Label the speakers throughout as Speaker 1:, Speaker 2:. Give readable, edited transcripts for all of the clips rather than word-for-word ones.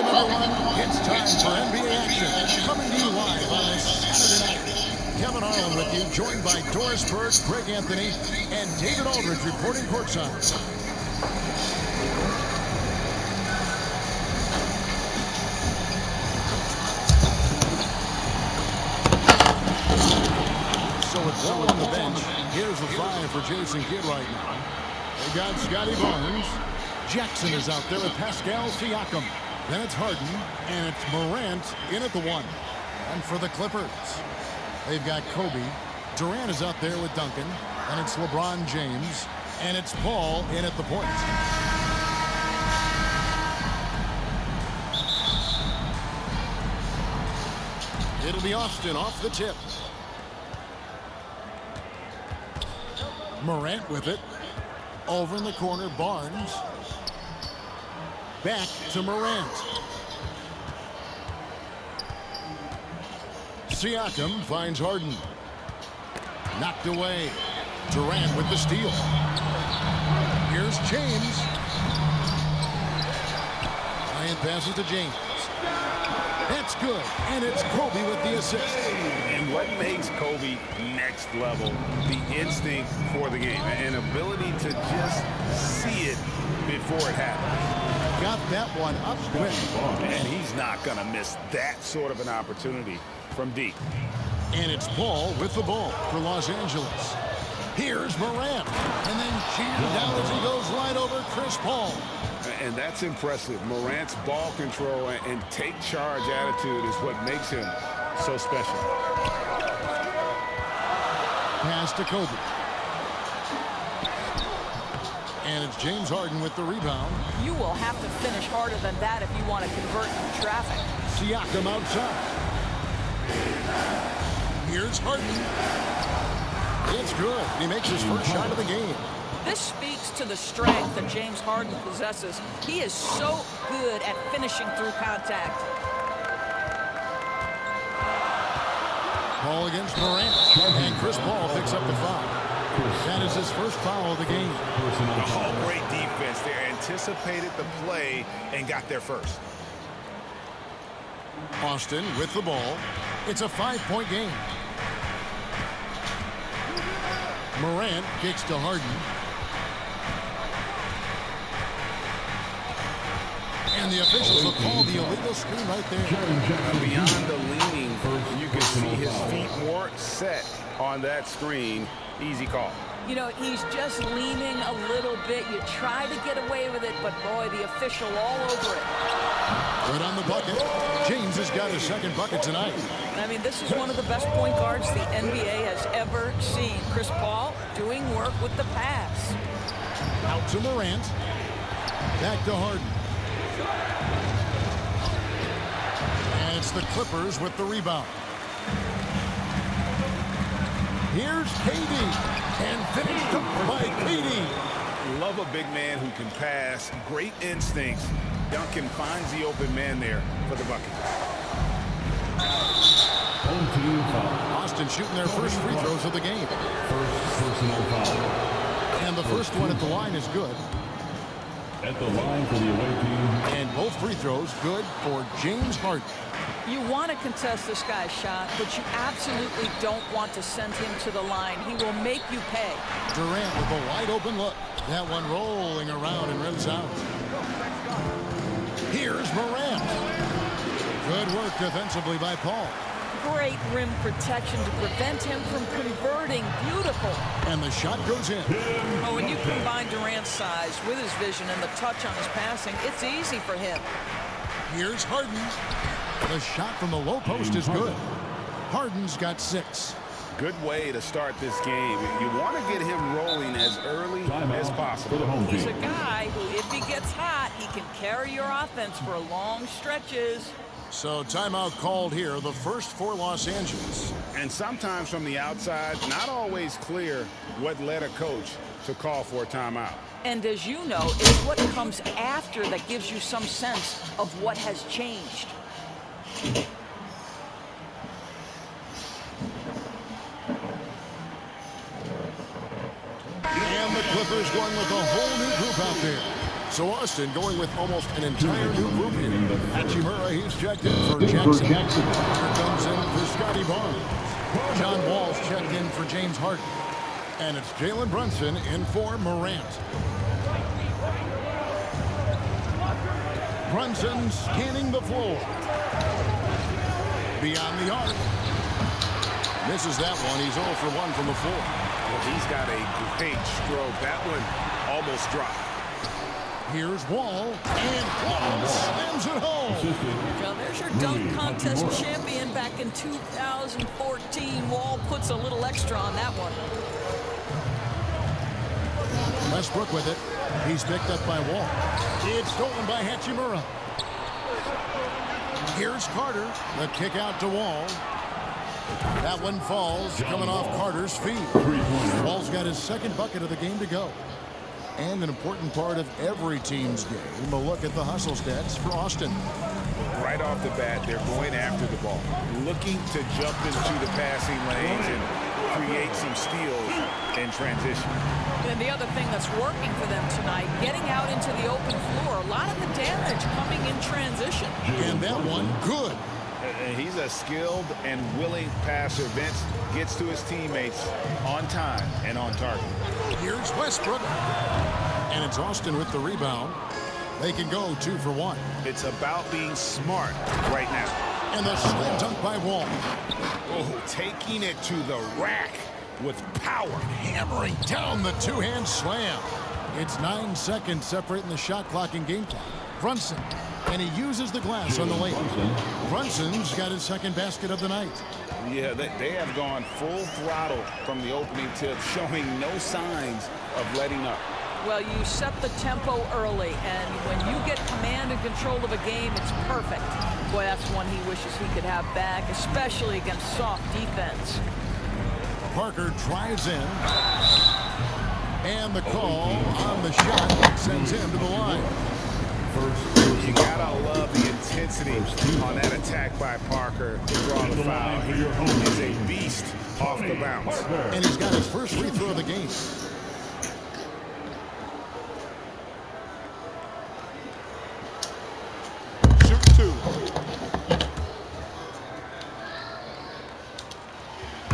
Speaker 1: number one, it's time for NBA action. Coming to you live on this Saturday night. Kevin Harlan with you, joined by Doris Burke, Greg Anthony, and David Aldridge reporting courtside. So it's all on the bench. Here's the five for Jason Kidd right now. They got Scotty Barnes. Jackson is out there with Pascal Siakam. Then it's Harden, and it's Morant in at the one. And for the Clippers, they've got Kobe. Durant is out there with Duncan. And it's LeBron James. And it's Paul in at the point. It'll be Austin off the tip. Morant with it. Over in the corner, Barnes. Back to Morant. Siakam finds Harden. Knocked away. Durant with the steal. Here's James. Bryant passes to James. That's good. And it's Kobe with the assist.
Speaker 2: And what makes Kobe next level? The instinct for the game. An ability to just see it before it happens.
Speaker 1: Got that one up quick.
Speaker 2: And he's not going to miss that sort of an opportunity from deep.
Speaker 1: And it's Paul with the ball for Los Angeles. Here's Morant. And then cheated down as he goes right over Chris Paul.
Speaker 2: And that's impressive. Morant's ball control and take charge attitude is what makes him so special.
Speaker 1: Pass to Kobe. And it's James Harden with the rebound.
Speaker 3: You will have to finish harder than that if you want to convert in traffic.
Speaker 1: Siakam outside. Here's Harden. It's good. He makes his first shot of the game.
Speaker 3: This speaks to the strength that James Harden possesses. He is so good at finishing through contact.
Speaker 1: Paul against Morant. And Chris Paul picks up the foul. That is his first foul of the game.
Speaker 2: Oh, great defense there. Anticipated the play and got there first.
Speaker 1: Austin with the ball. It's a 5-point game. Morant kicks to Harden. And the officials have called the illegal screen right there.
Speaker 2: Beyond the leaning, you can see his feet more set on that screen. Easy call.
Speaker 3: You know, he's just leaning a little bit. You try to get away with it, but boy, the official all over it.
Speaker 1: Good on the bucket. James has got his second bucket tonight.
Speaker 3: I mean, this is one of the best point guards the NBA has ever seen. Chris Paul doing work with the pass.
Speaker 1: Out to Morant. Back to Harden. And it's the Clippers with the rebound. Here's KD. And finished up by KD.
Speaker 2: Love a big man who can pass. Great instincts. Duncan finds the open man there for the bucket.
Speaker 1: Austin shooting their first free throws of the game.
Speaker 4: First personal foul.
Speaker 1: And the first one at the line is good.
Speaker 4: At the line for the away team.
Speaker 1: And both free throws good for James Harden.
Speaker 3: You want to contest this guy's shot, but you absolutely don't want to send him to the line. He will make you pay.
Speaker 1: Durant with a wide open look. That one rolling around and rims out. Here's Morant. Good work defensively by Paul.
Speaker 3: Great rim protection to prevent him from converting. Beautiful.
Speaker 1: And the shot goes in.
Speaker 3: Oh, when you combine Durant's size with his vision and the touch on his passing, it's easy for him.
Speaker 1: Here's Harden. The shot from the low post is good. Harden's got 6.
Speaker 2: Good way to start this game. You want to get him rolling as early as possible.
Speaker 3: He's a guy who, if he gets hot, he can carry your offense for long stretches.
Speaker 1: So timeout called here, the first for Los Angeles.
Speaker 2: And sometimes from the outside, not always clear what led a coach to call for a timeout.
Speaker 3: And as you know, it's what comes after that gives you some sense of what has changed.
Speaker 1: And the Clippers going with a whole new group out there. So Austin going with almost an entire new group here. Hachimura, he's checked in for Jackson. Here comes in for Scotty Barnes. John Wall's checked in for James Harden. And it's Jalen Brunson in for Morant. Brunson scanning the floor. Beyond the arc. Misses that one. He's 0 for 1 from the floor.
Speaker 2: Well, he's got a great stroke. That one almost dropped.
Speaker 1: Here's Wall, and Wall slams it home.
Speaker 3: Now, there's your dunk contest champion back in 2014. Wall puts a little extra on that one.
Speaker 1: Westbrook with it. He's picked up by Wall. It's stolen by Hachimura. Here's Carter. The kick out to Wall. That one falls, coming off Carter's feet. Wall's got his second bucket of the game to go. And an important part of every team's game, a look at the hustle stats for Austin.
Speaker 2: Right off the bat, they're going after the ball, looking to jump into the passing lanes and create some steals in transition.
Speaker 3: And the other thing that's working for them tonight, getting out into the open floor. A lot of the damage coming in transition.
Speaker 1: And that one, good.
Speaker 2: He's a skilled and willing passer. Vince gets to his teammates on time and on target.
Speaker 1: Here's Westbrook. And it's Austin with the rebound. They can go 2 for 1.
Speaker 2: It's about being smart right now.
Speaker 1: And the slam dunk by Wall.
Speaker 2: Oh, taking it to the rack with power.
Speaker 1: Hammering down the two-hand slam. It's 9 seconds separating the shot clock and game clock. Brunson. And he uses the glass on the lane. Brunson's got his second basket of the night.
Speaker 2: Yeah, they have gone full throttle from the opening tip, showing no signs of letting up.
Speaker 3: Well, you set the tempo early, and when you get command and control of a game, it's perfect. Boy, that's one he wishes he could have back, especially against soft defense.
Speaker 1: Parker drives in. And the call on the shot sends him to the line.
Speaker 2: You gotta love the intensity on that attack by Parker to draw the foul. He is a beast off the bounce.
Speaker 1: And he's got his first free throw of the game. Shoot 2.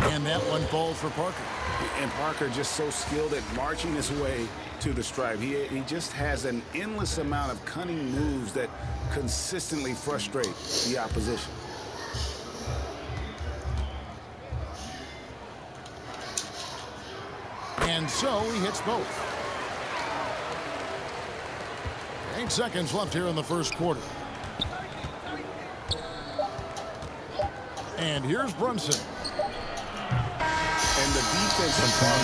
Speaker 1: And that one falls for Parker.
Speaker 2: And Parker just so skilled at marching his way to the stripe. He just has an endless amount of cunning moves that consistently frustrate the opposition.
Speaker 1: And so he hits both. 8 seconds left here in the first quarter. And here's Brunson.
Speaker 2: And the defensive part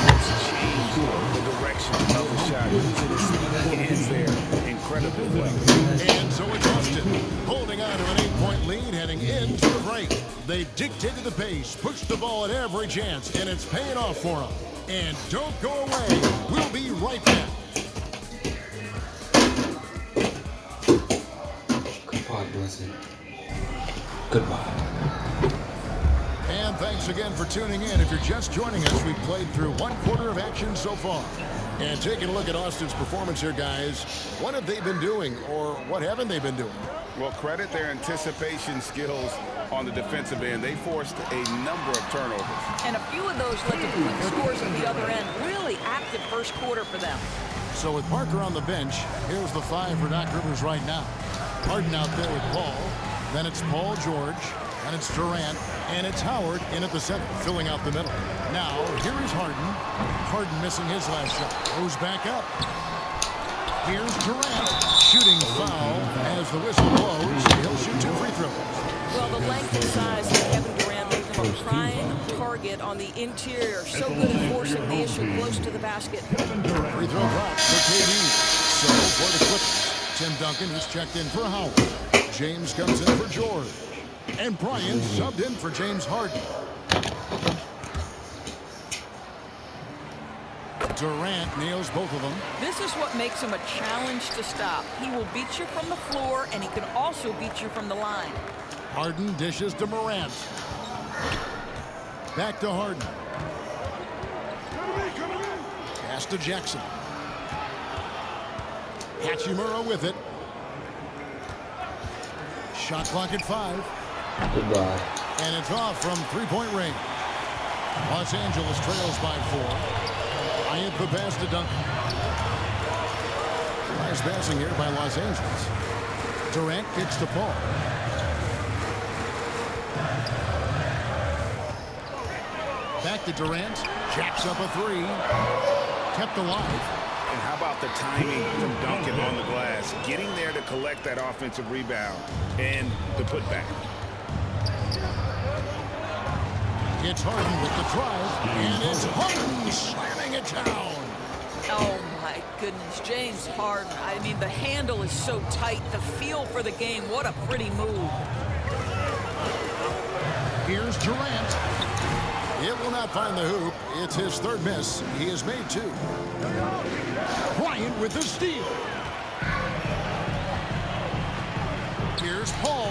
Speaker 2: has changed the direction of the shot. Using his hands there incredibly well.
Speaker 1: And so it's Austin holding on to an 8-point lead heading into the break. They've dictated the pace, pushed the ball at every chance, and it's paying off for them. And don't go away. We'll be right back.
Speaker 5: Goodbye, Blessing. Goodbye.
Speaker 1: And thanks again for tuning in. If you're just joining us, we've played through 1 quarter of action so far. And taking a look at Austin's performance here, guys, what have they been doing, or what haven't they been doing?
Speaker 2: Well, credit their anticipation skills on the defensive end. They forced a number of turnovers.
Speaker 3: And a few of those led to quick scores at the other end. Really active first quarter for them.
Speaker 1: So with Parker on the bench, here's the 5 for Doc Rivers right now. Harden out there with Paul. Then it's Paul George. And it's Durant, and it's Howard in at the center, filling out the middle. Now, here is Harden. Harden missing his last shot. Goes back up. Here's Durant. Shooting foul as the whistle blows. He'll shoot 2 free throws.
Speaker 3: Well, the length and size of Kevin Durant make him a prime target on the interior. So good at forcing the issue close to the basket.
Speaker 1: Free throw drop for KD. So for the Clippers, Tim Duncan, who's checked in for Howard. James comes in for George. And Bryant subbed in for James Harden. Durant nails both of them.
Speaker 3: This is what makes him a challenge to stop. He will beat you from the floor, and he can also beat you from the line.
Speaker 1: Harden dishes to Morant. Back to Harden. Pass to Jackson. Hachimura with it. Shot clock at 5.
Speaker 5: Goodbye.
Speaker 1: And it's off from three-point range. Los Angeles trails by 4. Bryant the pass to Duncan. Nice passing here by Los Angeles. Durant kicks to Paul. Back to Durant. Jacks up a 3. Kept alive.
Speaker 2: And how about the timing from Duncan on the glass? Getting there to collect that offensive rebound and the putback.
Speaker 1: It's Harden with the drive. And it's Harden slamming it down.
Speaker 3: Oh, my goodness. James Harden. I mean, the handle is so tight. The feel for the game. What a pretty move.
Speaker 1: Here's Durant. It will not find the hoop. It's his third miss. He has made 2. Bryant with the steal. Here's Paul.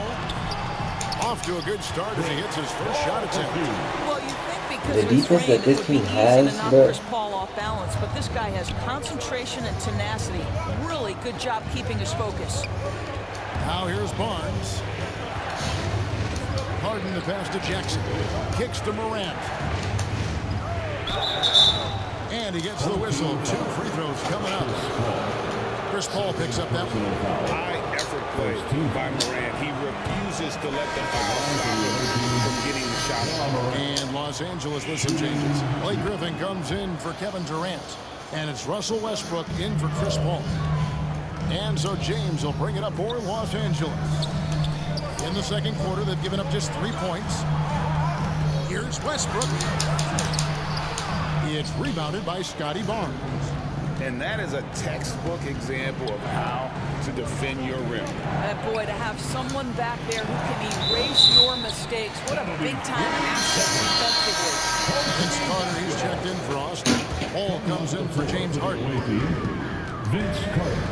Speaker 1: Off to a good start as he hits his first shot attempt.
Speaker 3: Well, you think because
Speaker 5: The
Speaker 3: of his
Speaker 5: defense
Speaker 3: frame,
Speaker 5: that this
Speaker 3: it would be
Speaker 5: team
Speaker 3: easy
Speaker 5: has,
Speaker 3: to knock
Speaker 5: bro.
Speaker 3: Chris Paul off balance, but this guy has concentration and tenacity. Really good job keeping his focus.
Speaker 1: Now here's Barnes. Harden the pass to Jackson. Kicks to Morant. And he gets the whistle. 2 free throws coming up. Chris Paul picks up that one.
Speaker 2: High effort play by Morant. He refuses to let the foul stop him from getting the shot off.
Speaker 1: And Los Angeles with some changes. Blake Griffin comes in for Kevin Durant. And it's Russell Westbrook in for Chris Paul. And so James will bring it up for Los Angeles. In the second quarter, they've given up just 3 points. Here's Westbrook. It's rebounded by Scotty Barnes.
Speaker 2: And that is a textbook example of how to defend your rim.
Speaker 3: And boy, to have someone back there who can erase your mistakes. What a big-time asset defensively.
Speaker 1: Vince Carter, he's checked in for Austin. Paul comes in for James Harden.
Speaker 4: Vince Carter.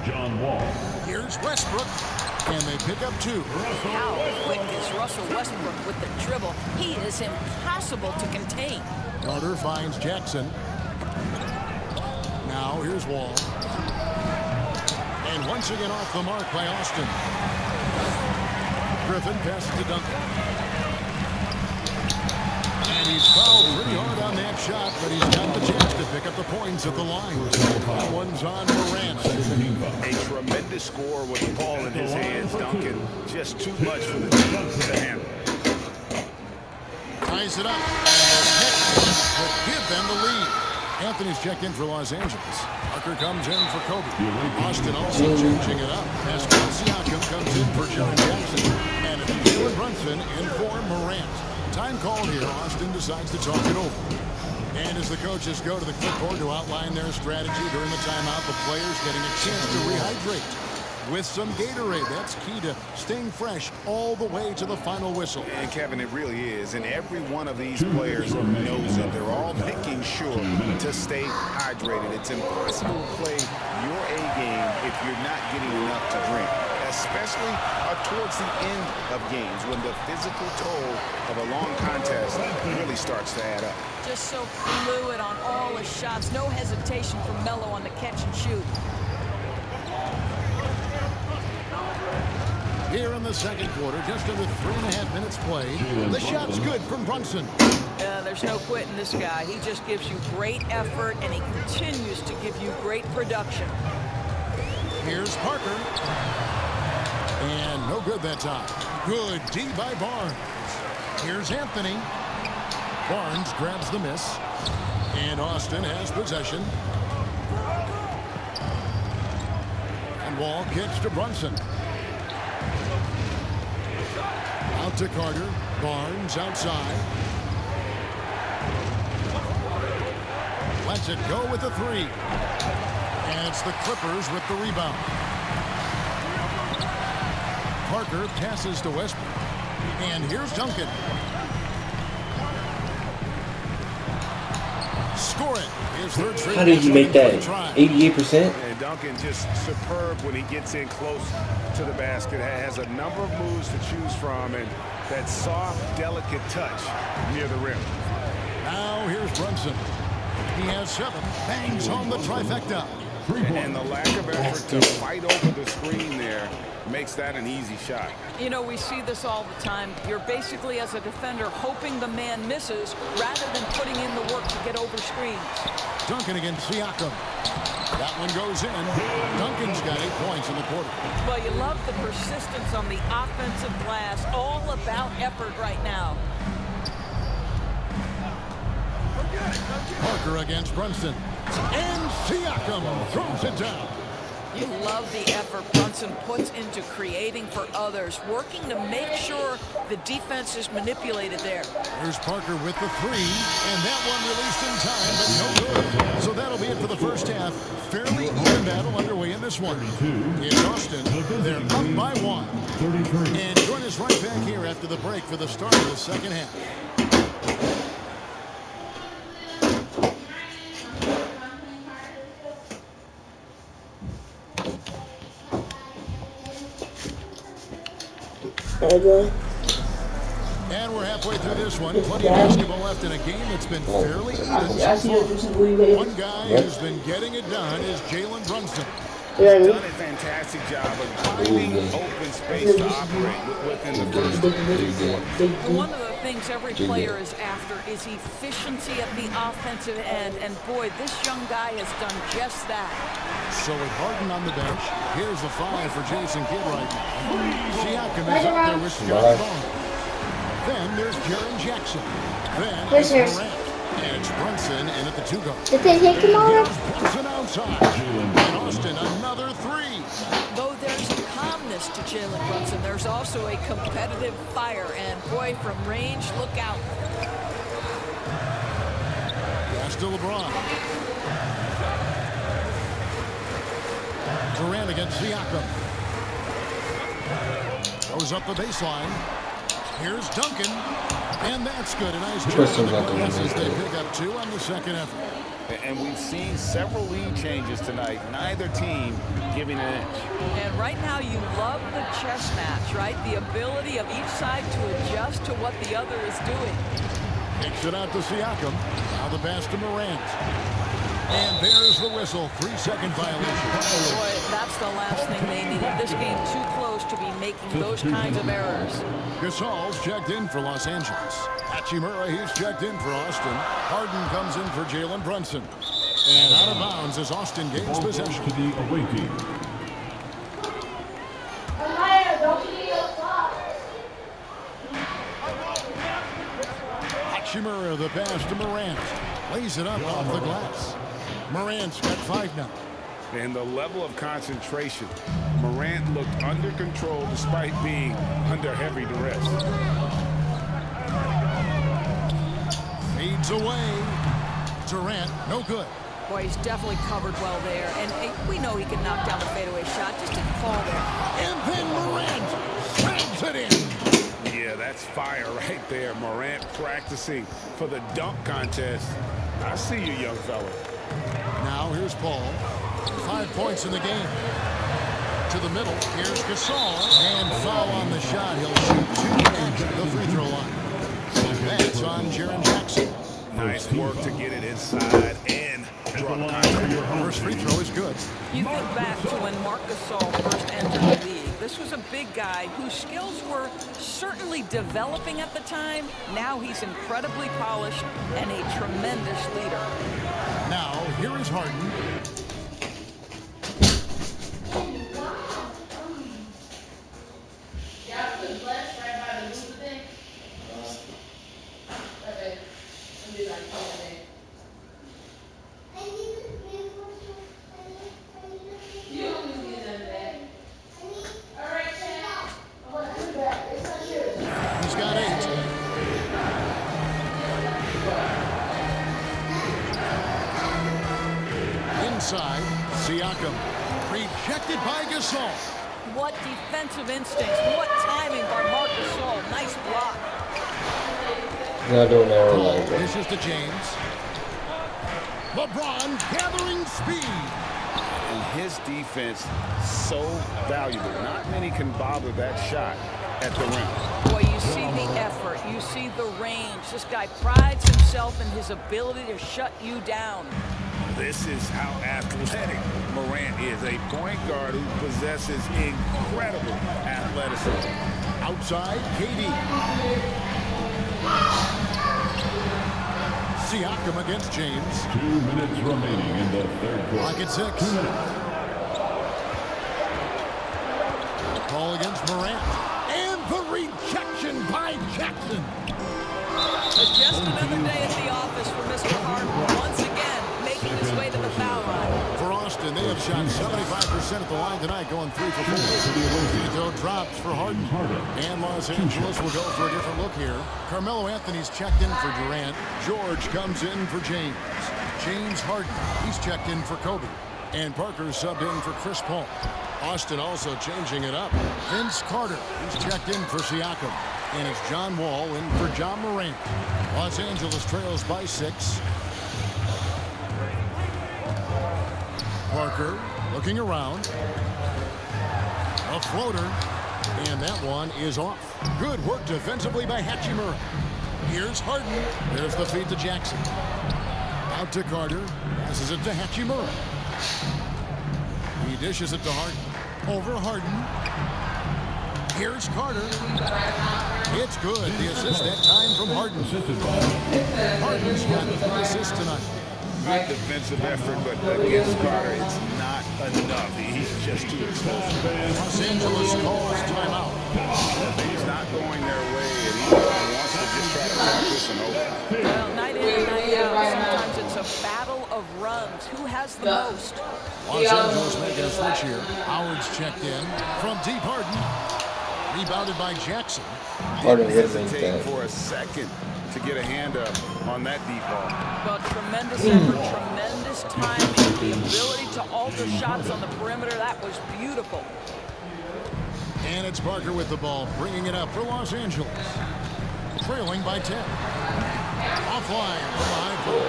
Speaker 4: John Wall.
Speaker 1: Here's Westbrook. And they pick up 2.
Speaker 3: How quick is Russell Westbrook with the dribble? He is impossible to contain.
Speaker 1: Carter finds Jackson. Now here's Wall. And once again off the mark by Austin. Griffin passes to Duncan. And he's fouled pretty hard on that shot, but he's got the chance to pick up the points at the line. That one's on Morant.
Speaker 2: A tremendous score with the ball in his hands. Duncan, just too much for the defense to handle.
Speaker 1: Ties it up. To give them the lead. Anthony's checked in for Los Angeles. Parker comes in for Kobe. Austin also changing it up. Pascal Siakam comes in for Jaren Jackson. And it's Jalen Brunson in for Morant. Time called here. Austin decides to talk it over. And as the coaches go to the clipboard to outline their strategy during the timeout, the players getting a chance to rehydrate with some Gatorade. That's key to staying fresh all the way to the final whistle.
Speaker 2: And Kevin, it really is. And every one of these players knows that they're all making sure to stay hydrated. It's impossible to play your A game if you're not getting enough to drink, especially towards the end of games when the physical toll of a long contest really starts to add up.
Speaker 3: Just so fluid on all his shots. No hesitation for Melo on the catch and shoot.
Speaker 1: Here in the second quarter, just under 3.5 minutes played. The shot's good from Brunson.
Speaker 3: There's no quitting this guy. He just gives you great effort, and he continues to give you great production.
Speaker 1: Here's Parker. And no good that time. Good D by Barnes. Here's Anthony. Barnes grabs the miss. And Austin has possession. And Wall kicks to Brunson. Out to Carter. Barnes outside. Lets it go with the 3. And it's the Clippers with the rebound. Parker passes to Westbrook. And here's Duncan. Score it. His third straight.
Speaker 5: How did you make that? 88%?
Speaker 2: And Duncan just superb when he gets in close to the basket. Has a number of moves to choose from, and that soft, delicate touch near the rim.
Speaker 1: Now here's Brunson. He has 7. Bangs home the trifecta.
Speaker 2: And the lack of effort to fight over the screen there makes that an easy shot.
Speaker 3: You know, we see this all the time. You're basically, as a defender, hoping the man misses rather than putting in the work to get over screens.
Speaker 1: Duncan against Siakam. That one goes in. Duncan's got 8 points in the quarter.
Speaker 3: Well, you love the persistence on the offensive glass. All about effort right now.
Speaker 1: Parker against Brunson. And Siakam throws it down.
Speaker 3: You love the effort Brunson puts into creating for others, working to make sure the defense is manipulated there.
Speaker 1: Here's Parker with the 3, and that one released in time, but no good. So that'll be it for the first half. Fairly even battle underway in this one. In Austin, they're up by 1. And join us right back here after the break for the start of the second half. And we're halfway through this one. Plenty of basketball left in a game that's been fairly even so far. One guy who's been getting it done is Jalen Brunson.
Speaker 2: He's done a fantastic job of finding open space to operate within the first 3
Speaker 3: One of the things every player is after is efficiency at the offensive end. And boy, this young guy has done just that.
Speaker 1: So with Harden on the bench, here's a 5 for Jason Kidd right now. Siakam is up there with Scottie Barnes. Then there's Jaren Jackson. Then it's Morant. And it's Brunson in at the 2 guard.
Speaker 6: Did they take him all?
Speaker 1: Brunson outside. And Austin, another 3.
Speaker 3: Though there's a calmness to Jalen Brunson, there's also a competitive fire. And boy, from range, look out.
Speaker 1: Pass to LeBron. Durant against Siakam. Goes up the baseline. Here's Duncan. And that's good. A nice job on the glass as they pick up 2 on the second effort.
Speaker 2: And we've seen several lead changes tonight. Neither team giving an inch.
Speaker 3: And right now you love the chess match, right? The ability of each side to adjust to what the other is doing.
Speaker 1: Kicks it out to Siakam. Now the pass to Morant. And there's the whistle. 3-second violation.
Speaker 3: Boy, that's the last thing they needed. This game too close to be making those kinds of errors.
Speaker 1: Gasol's checked in for Los Angeles. Hachimura, he's checked in for Austin. Harden comes in for Jalen Brunson. And out of bounds as Austin gains possession.
Speaker 4: To the away team.
Speaker 1: Hachimura, the pass to Morant. Lays it up off the glass. Morant's got 5 now.
Speaker 2: And the level of concentration. Morant looked under control despite being under heavy duress.
Speaker 1: Fades away. Durant, no good.
Speaker 3: Boy, he's definitely covered well there. And we know he can knock down the fadeaway shot. Just didn't fall there.
Speaker 1: And then Morant slams it in.
Speaker 2: Yeah, that's fire right there. Morant practicing for the dunk contest. I see you, young fella.
Speaker 1: Now here's Paul. 5 points in the game. To the middle. Here's Gasol. And foul on the shot. He'll shoot 2 at the free throw line. That's on Jaren Jackson.
Speaker 2: Nice work to get it inside and draw contact.
Speaker 1: First free throw is good.
Speaker 3: You think back to when Marc Gasol first entered the league. This was a big guy whose skills were certainly developing at the time. Now he's incredibly polished and a tremendous leader.
Speaker 1: Now, here is Harden. He's got 8. Inside, Siakam. Rejected by Gasol.
Speaker 3: What defensive instincts. What timing by Marc Gasol. Nice block.
Speaker 5: Not doing that like that.
Speaker 1: This is to James. LeBron gathering speed.
Speaker 2: And his defense so valuable. Not many can bother that shot at the rim.
Speaker 3: Boy, you see the effort. You see the range. This guy prides himself in his ability to shut you down.
Speaker 2: This is how athletic Morant is. A point guard who possesses incredible athleticism.
Speaker 1: Outside, KD. Siakam against James.
Speaker 4: 2 minutes remaining in the third quarter.
Speaker 1: Clock at 6.
Speaker 4: 2 minutes.
Speaker 1: Ball against Morant. And the rejection by Jackson.
Speaker 3: Just another day at the office for Mr. Harden. Once again, making his way to the foul line.
Speaker 1: For Austin, they have shot 75% at the line tonight, going 3 for 4. Free throw drops for Harden. And Los Angeles will go for a different look here. Carmelo Anthony's checked in for Durant. George comes in for James. James Harden, he's checked in for Kobe. And Parker subbed in for Chris Paul. Austin also changing it up. Vince Carter, he's checked in for Siakam. And it's John Wall in for John Morant. Los Angeles trails by 6. Parker looking around. A floater. And that one is off. Good work defensively by Hachimura. Here's Harden. There's the feed to Jackson. Out to Carter. Passes it to Hachimura. He dishes it to Harden. Over Harden. Here's Carter. It's good. The assist that time from Harden. Harden's got 3 assists tonight.
Speaker 2: Good defensive effort, but against Carter, it's not enough. He's just too explosive.
Speaker 1: Los Angeles calls timeout.
Speaker 2: He's not going their way, and he wants to just try to talk this one over.
Speaker 3: Well, night in and night out, sometimes it's a battle of runs. Who has the most?
Speaker 1: Los Angeles making a switch here. Howard's checked in from deep. Harden. Rebounded by Jackson.
Speaker 5: Harden
Speaker 2: Didn't
Speaker 5: hit me
Speaker 2: hesitate
Speaker 5: that.
Speaker 2: for a second to get a hand up on that deep ball.
Speaker 3: Well, tremendous effort, tremendous timing, the ability to alter shots on the perimeter. That was beautiful.
Speaker 1: And it's Parker with the ball, bringing it up for Los Angeles. Trailing by 10. Offline from the high post.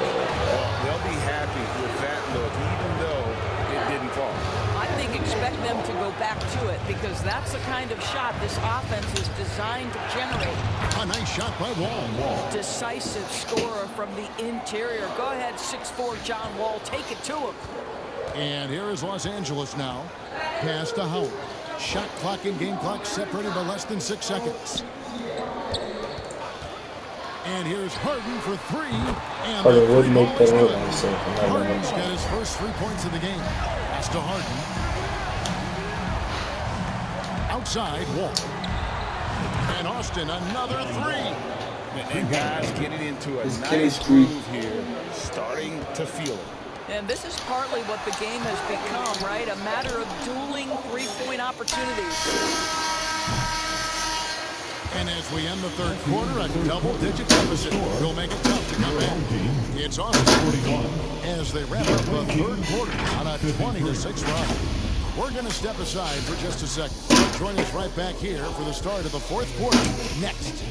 Speaker 2: Well, they'll be happy with that look, even though it didn't fall.
Speaker 3: I think expect them to go back to it because that's the kind of shot this offense is designed to generate.
Speaker 1: A nice shot by Wall.
Speaker 3: Decisive scorer from the interior. Go ahead, 6'4" John Wall. Take it to him.
Speaker 1: And here is Los Angeles now. Pass to Howard. Shot clock and game clock separated by less than 6 seconds. And here's Harden for 3. And
Speaker 5: Harden would make that work, I'm saying.
Speaker 1: Harden's got his first 3 points of the game. Pass to Harden. Outside, Wall. And Austin, another 3.
Speaker 2: And guys getting into a
Speaker 5: His
Speaker 2: nice
Speaker 5: chemistry.
Speaker 2: groove here, starting to feel it.
Speaker 3: And this is partly what the game has become, right? A matter of dueling three-point opportunities.
Speaker 1: And as we end the third quarter, a double-digit deficit will make it tough to come back. It's Austin as they wrap up the third quarter on a 20-6 run. We're going to step aside for just a second. Join us right back here for the start of the fourth quarter next.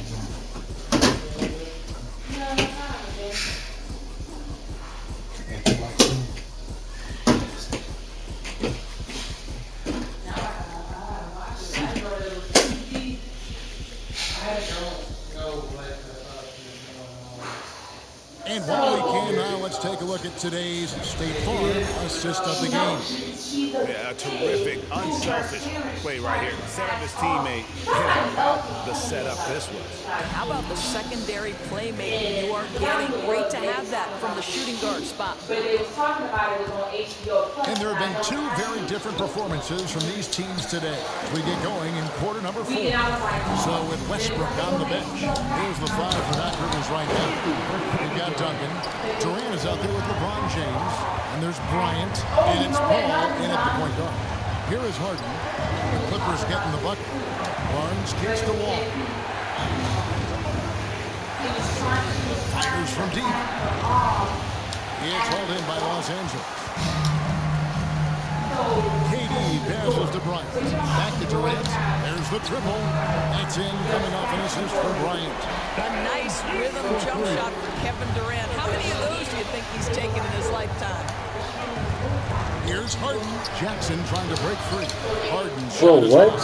Speaker 1: And while we can now, let's take a look at today's State Farm assist of the game.
Speaker 2: Yeah, a terrific, unselfish play right here. Set up his teammate. How about the setup this was?
Speaker 3: How about the secondary playmaking you are getting? Great to have that from the shooting guard spot.
Speaker 1: And there have been 2 very different performances from these teams today as we get going in quarter number 4. So with Westbrook on the bench, here's the 5 for Doc Rivers right now. We've got Duncan. Durant is out there with LeBron James. And there's Bryant. And it's Paul in at the point guard. Here is Harden. The Clippers getting the bucket. Barnes kicks the Wall. Fires from deep. It's hauled in by Los Angeles. KD passes to Bryant. Back to Durant. There's the triple. That's in, coming off an assist for Bryant.
Speaker 3: A nice rhythm jump shot for Kevin Durant. How many of those do you think he's taken in his lifetime?
Speaker 1: Here's Harden. Jackson trying to break free. Harden.
Speaker 5: Bro, what?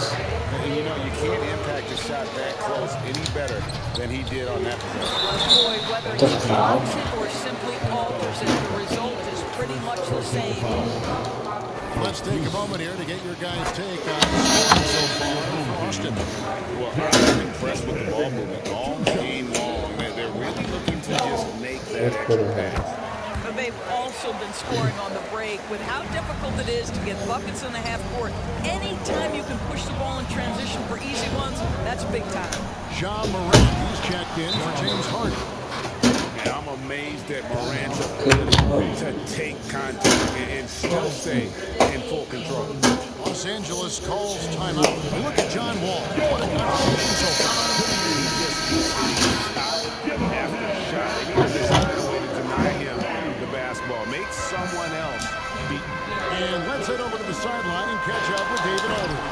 Speaker 2: And you know, you can't impact a shot that close any better than he did on that possession.
Speaker 3: Boy, whether he blocks it or simply alters it, the result is pretty much the same.
Speaker 1: Let's take a moment here to get your guys' take on scoring so far for Austin.
Speaker 2: Well, I'm impressed with the ball movement all game long. They're really looking to just make that extra pass.
Speaker 3: But they've also been scoring on the break. With how difficult it is to get buckets in the half court, anytime you can push the ball in transition for easy ones, that's big time.
Speaker 1: John Moran, he's checked in for James Harden.
Speaker 2: And I'm amazed at Morant's ability to take contact and still stay in full control.
Speaker 1: Los Angeles calls timeout. Look at John Wall. What a contribution so far.
Speaker 2: After shot, they need to find a way to deny him the basketball. Make someone else beat.
Speaker 1: And let's head over to the sideline and catch up with David Aldridge.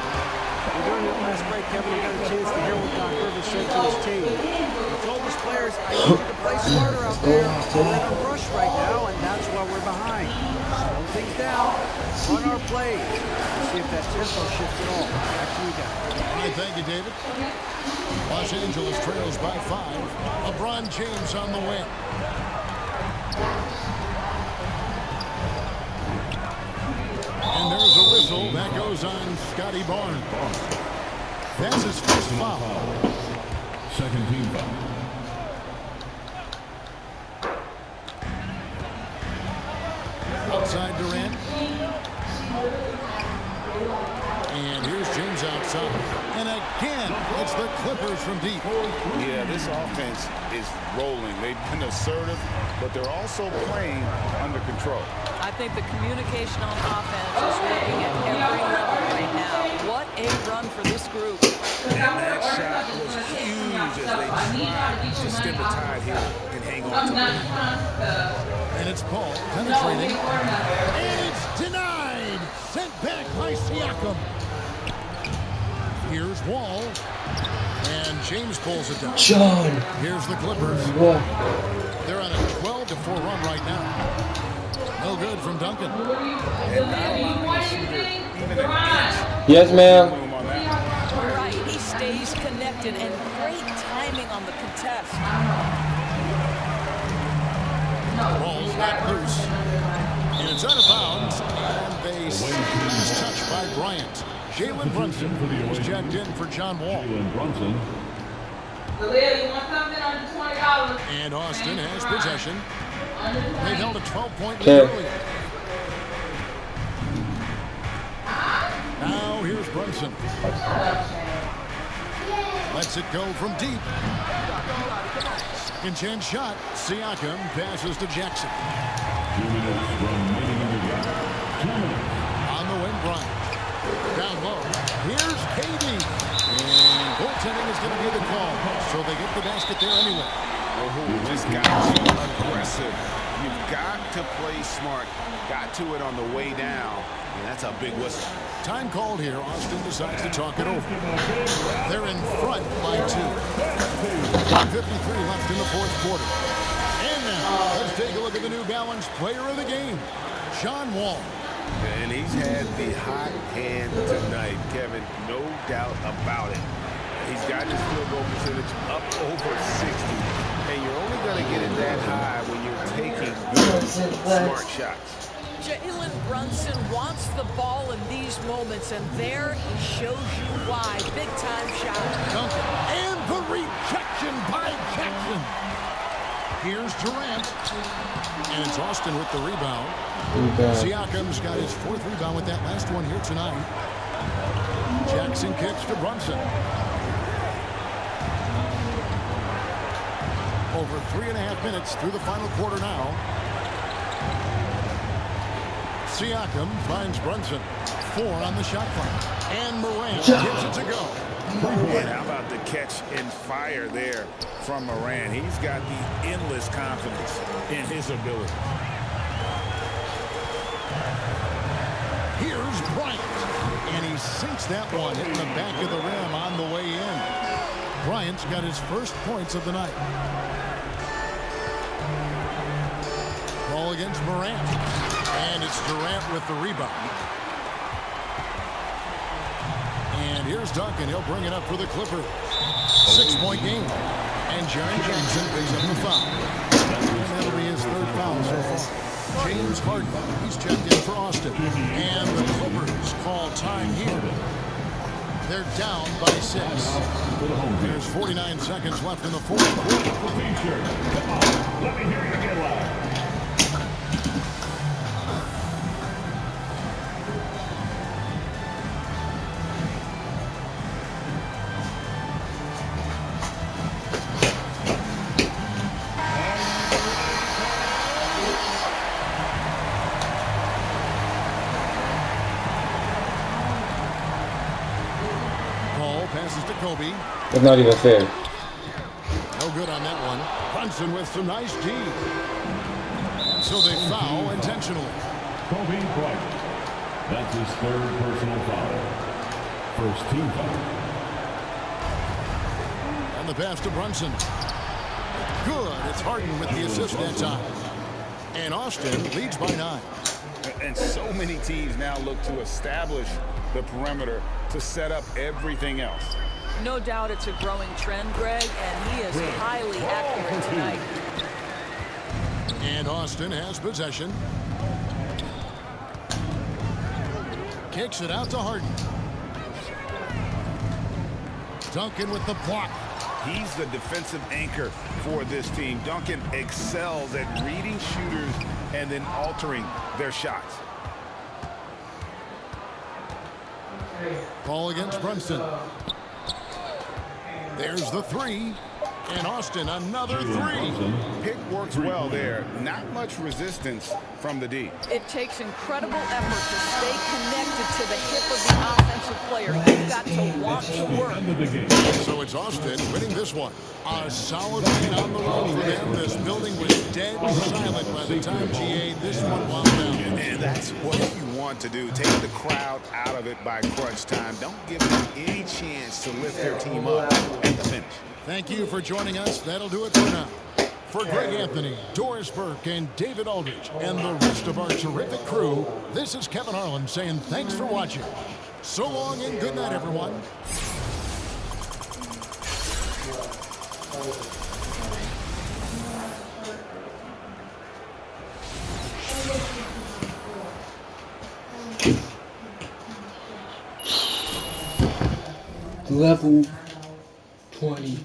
Speaker 6: During that last break, Kevin, we got a chance to hear what Doc Rivers said to his team. He told his players, I need you to play smarter out there. We're in a rush right now, and that's why we're behind. Slow things down, run our plays. Let's see if that tempo shifts at all. Back to you guys.
Speaker 1: All right, thank you, David. Los Angeles trails by 5. LeBron James on the win. And there's a whistle that goes on Scotty Barnes. That's his first foul.
Speaker 4: Second team foul.
Speaker 1: Outside Durant. And here's James outside. And again, it's the Clippers from deep.
Speaker 2: Yeah, this offense is rolling. They've been assertive, but they're also playing under control.
Speaker 3: I think the communication on offense is working at every level right now. What a run for this group.
Speaker 2: And that shot was huge as they tried to stem the tide here and hang on to it.
Speaker 1: And it's Paul penetrating. And it's denied. Sent back by Siakam. Here's Wall. And James pulls it down.
Speaker 5: John.
Speaker 1: Here's the Clippers.
Speaker 5: What?
Speaker 1: They're on a 12-4 run right now. No good from Duncan.
Speaker 5: Yes, ma'am.
Speaker 3: Right, he stays connected and great timing on the contest.
Speaker 1: Ball's not loose. And it's out of bounds. And they squeeze touch by Bryant. Jalen Brunson is checked in for John Wall.
Speaker 4: Jalen Brunson.
Speaker 1: And Austin has possession. They held a 12-point lead earlier. Now here's Brunson. Lets it go from deep. Second chance shot. Siakam passes to Jackson.
Speaker 4: 2 minutes remaining in the game. 2 minutes.
Speaker 1: On the wing, Bryant. Down low. Here's KD. And goaltending is going to be the call. So they get the basket there anyway.
Speaker 2: Oh, just got too aggressive. You've got to play smart. Got to it on the way down. And that's a big whistle.
Speaker 1: Time called here. Austin decides to talk it over. They're in front by 2. 53 left in the fourth quarter. And now, let's take a look at the New Balance player of the game, John Wall.
Speaker 2: And he's had the hot hand tonight, Kevin. No doubt about it. He's got his field goal percentage up over 60. And you're only going to get it that high when you're taking good, smart shots.
Speaker 3: Jalen Brunson wants the ball in these moments, and there he shows you why. Big-time shot.
Speaker 1: Duncan. And the rejection by Jackson. Here's Durant. And it's Austin with the rebound. Siakam's got his 4th rebound with that last one here tonight. Jackson kicks to Brunson. Over 3.5 minutes through the final quarter now. Siakam finds Brunson. 4 on the shot clock. And Morant gives it to go.
Speaker 2: And how about the catch and fire there from Morant? He's got the endless confidence in his ability.
Speaker 1: Here's Bryant. And he sinks that one in the back of the rim on the way in. Bryant's got his first points of the night. Ball against Morant. And it's Durant with the rebound. And here's Duncan. He'll bring it up for the Clippers. 6-point game. And Jaren Jackson picks up the foul. And that'll be his 3rd foul so far. James Harden. He's checked in for Austin. And the Clippers call time here. They're down by 6. There's 49 seconds left in the fourth quarter.
Speaker 4: Come on, let me hear you get loud.
Speaker 1: Passes to Kobe.
Speaker 5: That's not even fair.
Speaker 1: No good on that one. Brunson with some nice D. So they foul intentionally.
Speaker 4: Kobe Bryant. That's his third personal foul. First team foul.
Speaker 1: And the pass to Brunson. Good. It's Harden with the assist that time. And Austin leads by 9.
Speaker 2: And so many teams now look to establish the perimeter to set up everything else.
Speaker 3: No doubt it's a growing trend, Greg, and he is highly accurate tonight.
Speaker 1: And Austin has possession. Kicks it out to Harden. Duncan with the block.
Speaker 2: He's the defensive anchor for this team. Duncan excels at reading shooters and then altering their shots.
Speaker 1: Ball against Brunson. There's the 3. And Austin, another 3.
Speaker 2: Pick works well there. Not much resistance from the D.
Speaker 3: It takes incredible effort to stay connected to the hip of the offensive player. You've got to want to work.
Speaker 1: So it's Austin winning this one. A solid win on the road for them. This building was dead silent by the time GA this one wound down.
Speaker 2: And that's what you want to do. Take the crowd out of it by crunch time. Don't give them any chance to lift their team up at the finish.
Speaker 1: Thank you for joining us. That'll do it for now. For Greg Anthony, Doris Burke, and David Aldridge, and the rest of our terrific crew, this is Kevin Harlan saying thanks for watching. So long and good night, everyone.
Speaker 5: Level 20.